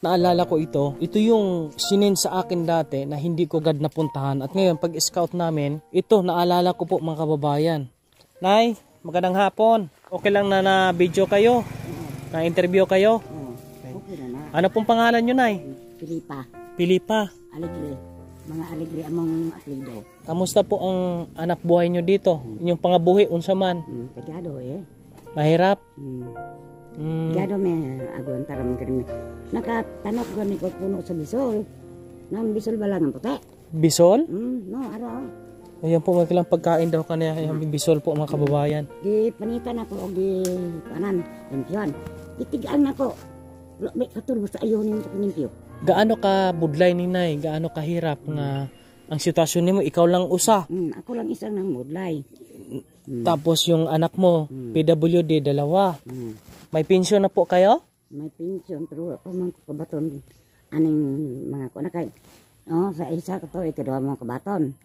naalala ko ito. Ito yung sinin sa akin dati na hindi ko agad napuntahan. At ngayon, pag scout namin, ito, naalala ko po mga kababayan. Nay, magandang hapon. Okay lang na video kayo? Na-interview kayo? Okay na na. Ano pong pangalan nyo, Nay? Pilipa. Pilipa. Aligre. Mga aligre among apelido. Kamusta po ang anak buhay nyo dito? Inyong pangabuhi, unsa man? Kagado eh. Mahirap? Kagado may agon taram kami. Nakatanok gani ko puno sa bisol. Nang bisol ba lang ang puti? Bisol? No, araw. Ayan po, magkilang pagkain daw kanina. Ayan, bisol po mga kababayan. Di panitan ako o di panan. Impyon. Itigaan ako. May katulog sa ayaw niyo sa panimpyo. Gaano ka budlay ni Nay? Gaano kahirap nga ang sitwasyon nimo? Ikaw lang usa. Ako lang isang nang mudlay. Tapos yung anak mo, PWD, dalawa. May pensyon na po kayo? May pensyon pero ako man ko kabaton. Aning mga ko na kay. Sa isa ko to ikaduha mga kabaton.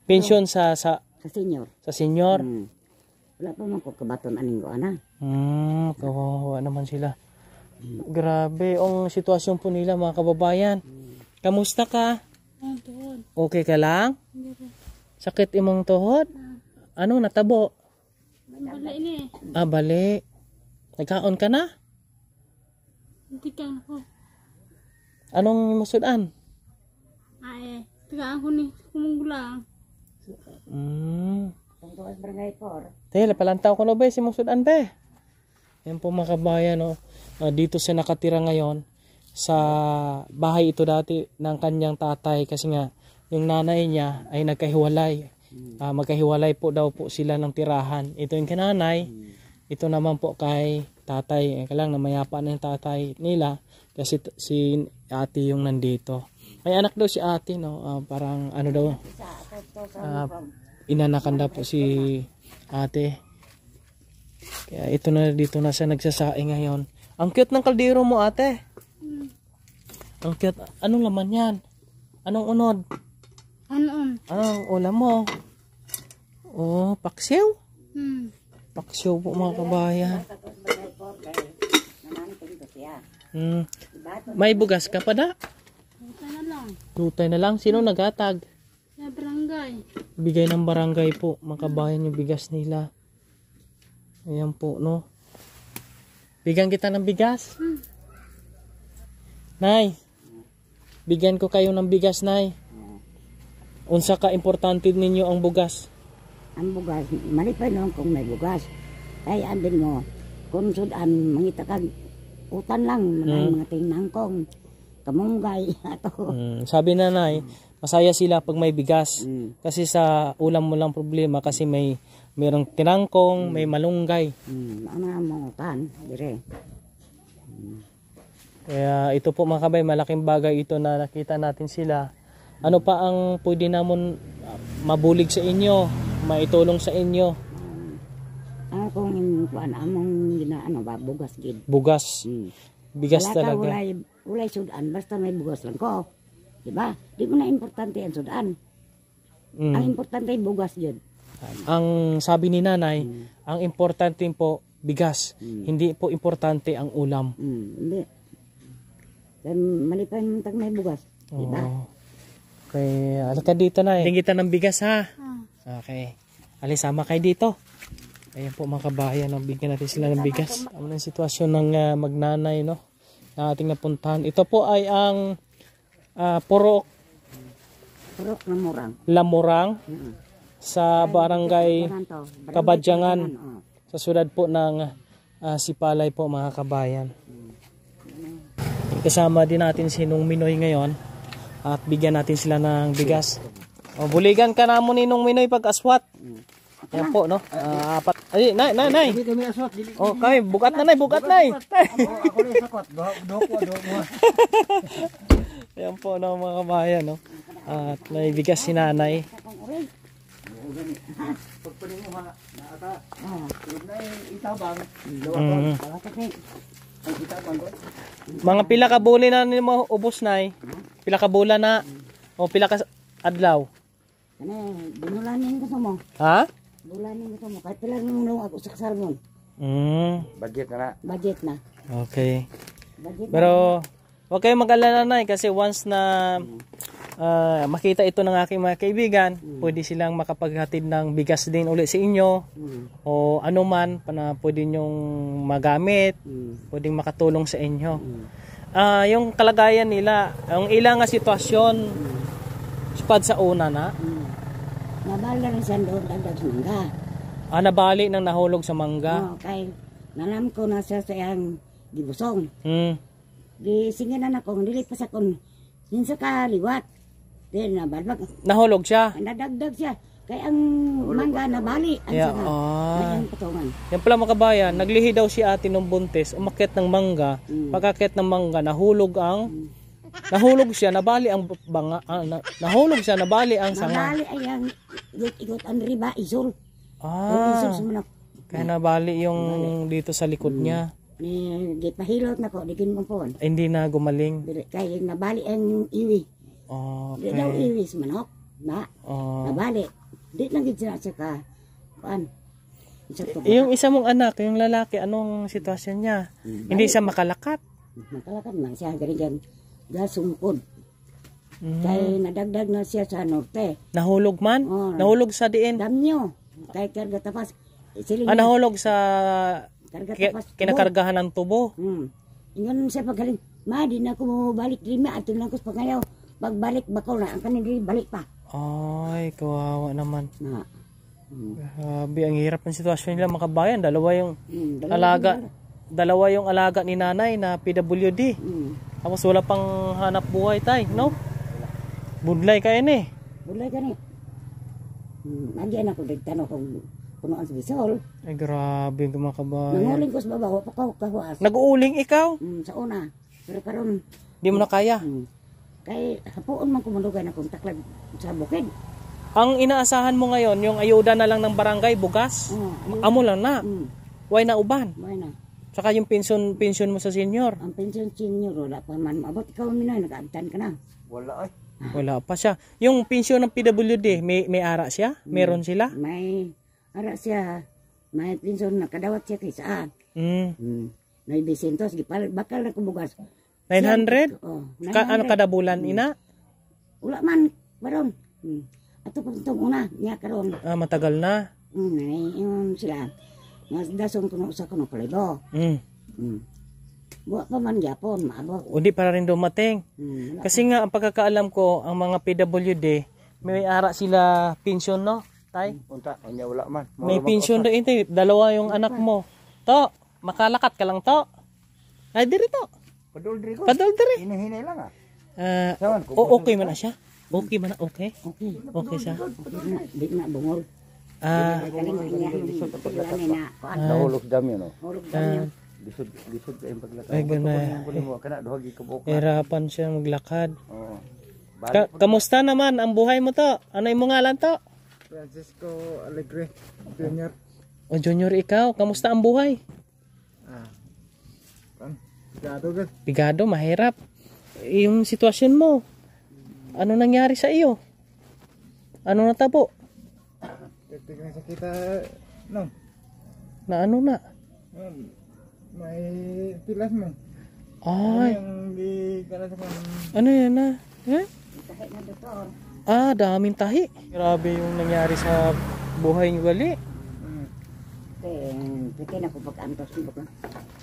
Pensyon sa senior. Sa senior? Wala pa man ko kabaton aning ko ana. Kawawa naman sila. Grabe ang sitwasyon po nila mga kababayan. Kamusta ka? Okay ka lang? Sakit imong tuhod? Ano natabo? Bali ini. Bali. Nagkaon ka na? Hindi ka ako. Anong musudan? Tiga ako ni kumunggulang. Tungtuan barangay por. Tela, palantaw ko na ba si musudan be? Yan po mga kabayan, no? Dito siya nakatira ngayon sa bahay ito dati ng kanyang tatay kasi nga yung nanay niya ay nagkahiwalay. Magkahiwalay po daw po sila ng tirahan. Ito yung kananay, ito naman po kay tatay. Kailang namayapa na yung tatay nila kasi si ate yung nandito. May anak daw si ate, no? Parang ano daw, inanakan daw po si ate. Kaya ito na dito na siya nagsasaing ngayon. Ang cute ng kaldero mo, ate. Ang cute. Anong laman yan? Anong unod? Anong ulam mo? Oh, paksiw? Paksiw po mga kabayan. May bugas ka pa da? Tutay na lang. Tutay na lang. Sino naghatag? Sa barangay. Bigay ng barangay po. Mga kabayan yung bigas nila. Ayan po, no? Bigyan kita ng bigas. Nay, bigyan ko kayo ng bigas, Nay. Unsa ka importante ninyo ang bugas? Ang bugas, malipay noon kung may bugas. Kaya andin mo, kung sudan, mangita kag utan lang, mga tinangkong, kamunggay, ato. Sabi na, Nay, masaya sila pag may bigas. Kasi sa ulam mo lang problema kasi mayroong tinangkong, may malunggay. Ano ang utan, dire. Kaya ito po mga kabay, malaking bagay ito na nakita natin sila. Ano pa ang pwede namon mabulig sa inyo, maitulong sa inyo? Kung among ginaano ba, bugas gid. Bugas. Bigas wala talaga. Wala sudan, basta may bugas lang ko. Diba? Di mo na importante ang sudan. Ang importante ay bugas yun. Ang sabi ni nanay, ang importante po bigas. Hindi po importante ang ulam. Hindi. Dan malipay mo tag may bugas. Diba? Okay, alika dito na. Tingin kita ng bigas ha. Okay. Alisama kayo dito. Ayan po mga kabayan, bigyan natin sila ng bigas. Ano ang sitwasyon ng magnanay, no? Na ating napuntahan. Ito po ay ang purok na murang. Lamurang sa barangay Kabadyangan sa siyudad po ng Sipalay po mga kabayan. Kasama din natin si Nung Minoy ngayon at bigyan natin sila ng bigas. Buligan ka na mo ni Nung Minoy pag aswat. Yan po, no? Apat. Ay, nay. Oh, kami, bukat na, nay. Ako rin sakot. Doko. Yan po, no, mga kabayan, no? At may bigas si nanay. Mga pila ka buli na nimo ubos, nay? Pila ka bula na? O pila ka adlaw? Binulanin ko mo. Ha? Bulanin ko mo. Kahit pala nung ako sa salmon. Budget na. Budget na. Okay. Budget Pero Huwag kayong mag-alala, Nay, kasi once na makita ito ng aking mga kaibigan, pwede silang makapaghatid ng bigas din ulit sa inyo o anuman na pwede nyong magamit, pwedeng makatulong sa inyo. Yung kalagayan nila, ang ilang nga sitwasyon, spad sa una na, Nabal na rin siya doon dagdag mangga. nabali nang nahulog sa mangga. Kay nalam ko na siya sa iyang gibusong. Di singinan ako, dili pa sa kon hinsa ka liwat. Di nabalbag. Nahulog siya. Nadagdag siya. Kay ang mangga nabali. Ang Yeah, sana. Ang patungan. Yan pala mga kabayan, naglihi daw si ate nung buntis, umakyat ng mangga. Pagkakyat ng mangga, nahulog siya, nabali ang banga, nahulog siya, nabali ang sanga. Nabali ay ang igot ang riba isul. Isul sa manok. Kaya nabali yung dito sa likod niya. Ni gipahilot na ko, digin mo po. Hindi na gumaling. Kay nabali ang iwi. Di daw Okay. iwi sa manok. Nabali. Di lang gid siya ka. Kuan. Yung isa mong anak, yung lalaki, anong sitwasyon niya? Hindi siya makalakat. Makalakad man siya ganyan. Gasungkod. Kay nadagdag na siya sa norte. Nahulog man? Nahulog sa diin? Damnyo. Kay karga tapas. Nahulog sa Karga tapas. kinakargahan ng tubo. Ingon siya pagaling. Ma, di na ako balik rin. Ato lang ko sa pangayaw. Pagbalik bako na. Ang kanil balik pa. Ay, kawawa naman. Na. Grabe, ang hirap ng sitwasyon nila mga kabayan. Dalawa yung alaga ni nanay na PWD. Tapos wala pang hanap buhay tay, no? Budlay kayo ni. Bulay ka ni. Nagyan ako dagtano kung punuan sa bisol. Ay, grabe mga kabayan. Nanguling ko sa babaw. Pakaw. Nag-uuling ikaw? Sa una. Pero karon Di mo na kaya. kay hapuon man kumulugay na kung taklad sa bukid. Ang inaasahan mo ngayon, yung ayuda na lang ng barangay, bugas? Amo lang na. Why na uban? May na. Saka yung pension mo sa senior. Ang pension senior, wala pa man. Abot ikaw minay, nag-abtan ka na. Wala pa siya. Yung pension ng PWD, may ara siya? Meron sila? May ara siya. May pension na kadawat siya kay saan. May 200, bakal na kumugas. 900? Oh, Ano kada bulan, ina? Wala man, baron. Ato pa itong una, niya karon. Matagal na. Yung sila. Nasdasong kuno sa kuno palibo. Buwa pa man gyapon, maabot. Hindi para rin dumating. Kasi nga, ang pagkakaalam ko, ang mga PWD, may ara sila pension, no? Tay? Wala man. May pension doon. Dalawa yung anak mo. To, makalakat ka lang to. Ay, diri to. Padol diri ko. Padol diri. Hinihinay lang Okay man na siya. Okay man na, okay. Okay. Okay siya. Di na bungol. Kaling niya. Na, kuan. Nahulog dami no. Hulog niya. Lisod kayong paglakad. Ay, ganun. Kunin mo kana duhagi ka buok. Hirapan siya maglakad. Oo. Kamusta naman ang buhay mo to? Ano yung ngalan to? Francisco Alegre Junior. O Junior, ikaw, kamusta ang buhay? Bigado, mahirap. Yung sitwasyon mo, ano nangyari sa iyo? Ano natabo? Tignan sa kita no. Na ano na? May pilas mo. Ay, Yung di kana sa ano yan na? Tahi na doktor. Daming tahi. Grabe yung nangyari sa buhay niyo gali. Pwede na ko pag-antos ni Bukla.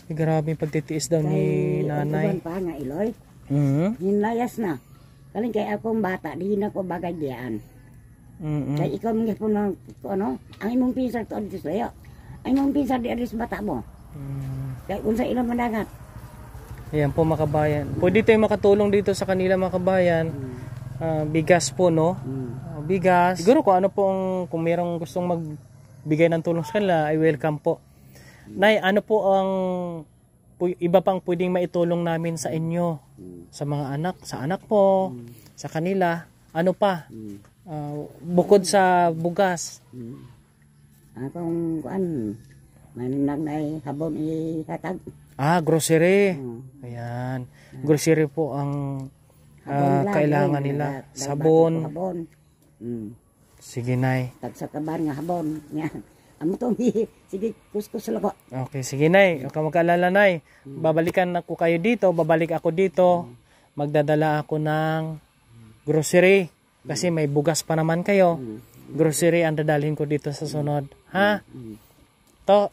Grabe yung pagtitiis daw ni nanay. Kay pa nga iloy. Mm-hmm. Na. Kaling kay akong bata, di na ko bagay diyan. Mm-hmm. Kay ikaw mga po ng ano, ang imong pinsar to dito sa'yo. Ang imong pinsar di alis bata mo. Kay unsa ilang managat. Ayan po mga kabayan. Pwede tayong makatulong dito sa kanila mga kabayan. Bigas po, no? Bigas. Siguro kung ano pong, kung mayroong gustong magbigay ng tulong sa kanila, I welcome po. Nay, ano po ang iba pang pwedeng maitulong namin sa inyo? Sa mga anak, sa anak po, sa kanila. Ano pa? Bukod sa bugas. Akong kuan, may nagnay habon ihatag. Grocery. Ayan. Grocery po ang kailangan nila. Sabon. Habon. Sige, Nay. Tag sa kaban nga habon. amo to, sige, kuskus lang ko. Okay, sige nay. Huwag ka mag-alala nay. Babalikan ako kayo dito, babalik ako dito. Magdadala ako ng grocery. Kasi may bugas pa naman kayo. Grocery ang dadalhin ko dito sa sunod. Ha? To,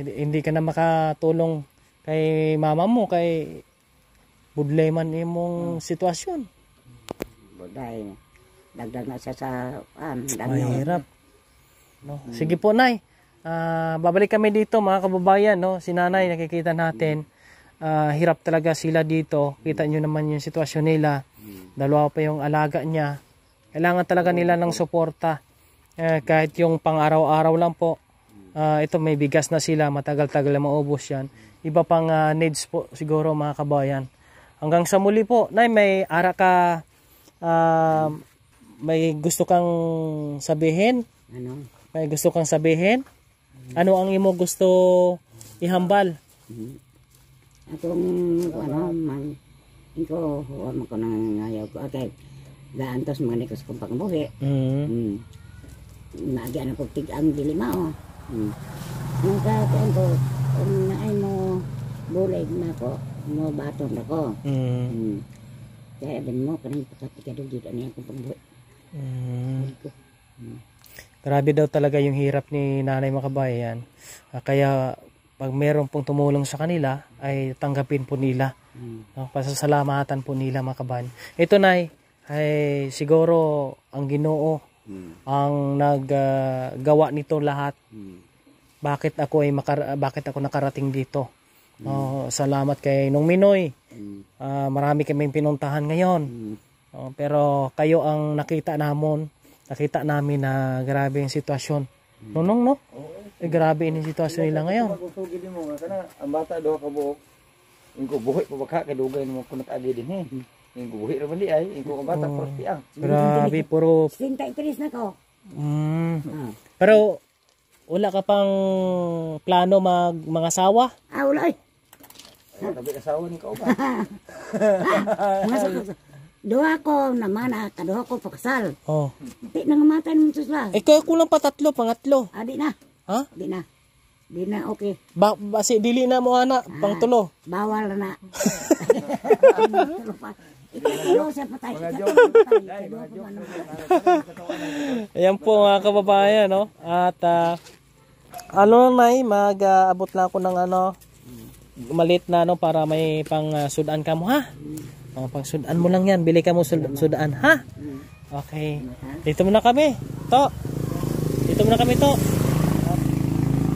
hindi ka na makatulong kay mama mo, kay budlayman imong sitwasyon. Buday, dagdag na siya sa, Mahirap. No? Sige po, Nay. Babalik kami dito, mga kababayan. No? Si Nanay, nakikita natin. Hirap talaga sila dito. Kita nyo naman yung sitwasyon nila. Dalawa pa yung alaga niya. Kailangan talaga nila ng suporta. Kahit yung pang-araw-araw lang po. Ito, may bigas na sila. Matagal-tagal na maubos yan. Iba pang needs po siguro, mga kababayan. Hanggang sa muli po. Nay, may may gusto kang sabihin? ano, May gusto kang sabihin? Ano ang imo gusto ihambal? atong, man, huwag ko nang ngayaw ko, okay, gaantos mga nikos kong pangbuhi, Nagyan ako tig-ang dilima, Nung katuan ko, kung naay mo bulig na ko, mo baton na ko. Kaya din mo, kanang pagkatikado dito niya akong pangbuhi. Grabe daw talaga yung hirap ni Nanay mga kabayan. Kaya pag meron pong tumulong sa kanila, ay tanggapin po nila. No? Pasasalamatan po nila mga kabayan. Ito Nay, ay siguro ang Ginoo ang naggawa nito lahat. Bakit ako nakarating dito? Salamat kay Nung Minoy. Marami kaming pinuntahan ngayon. Pero kayo ang nakita namin na grabe yung sitwasyon. Nunong, no? Grabe yung sitwasyon nila ngayon. Magusugid mo nga kana ang bata do ka buok. Ingko buhi pa baka kadugay mo kunat agi din he. Ingko buhi ra bali ay ingko ka bata porti ang. Grabe, puro... 63 na ko. Pero wala ka pang plano mga asawa? Wala ay. Tabi asawa ni ka ba? Duha ko naman, kaduha ko pakasal. Oh. Di na ngamatay naman sila. Kaya kulang pa pangatlo. Di na. Ha? Di na. Di na, okay. Basi dili na mo ana, pang tulo. Bawal na. Ayan po mga kababayan, no? At mag-abot lang ako ng malit na para may pang sudan ka mo, ha? Pang sudan mo lang yan, bili ka mo sudan, ha? Okay. Dito muna kami. Dito muna kami to.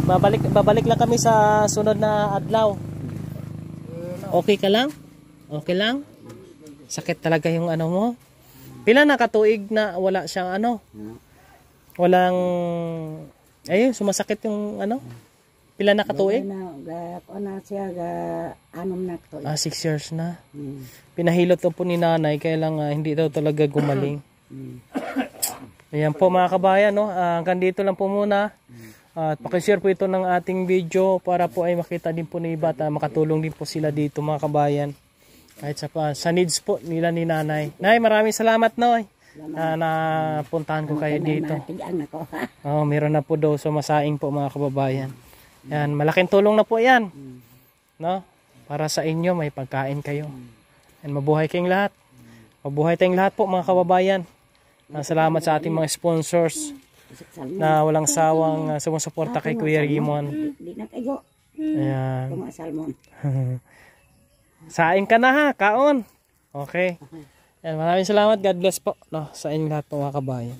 Babalik lang kami sa sunod na adlaw. Okay ka lang? Okay lang? Sakit talaga yung mo. Pila na katuig na wala siyang walang sumasakit yung Pila na katuig? Na siya anom na katuig. 6 years na. Pinahilot po ni Nanay kaya lang hindi daw talaga gumaling. Ayan po mga kabayan, no? Hanggang dito lang po muna. At pakishare po ito ng ating video para po ay makita din po ni iba at makatulong din po sila dito mga kabayan. Kahit sa needs po nila ni Nanay. Nay, maraming salamat, Noy. Na puntahan ko kayo dito. Meron na po daw sumasaing po mga kababayan. Yan, malaking tulong na po yan. No? Para sa inyo, may pagkain kayo. And mabuhay kayong lahat. Mabuhay tayong lahat po mga kababayan. Salamat sa ating mga sponsors na walang sawang sumusuporta kay Kuya Rimon. Ayan. Saing ka na ha, kaon. Okay. Yan, maraming salamat. God bless po sa inyong lahat po mga kabayan.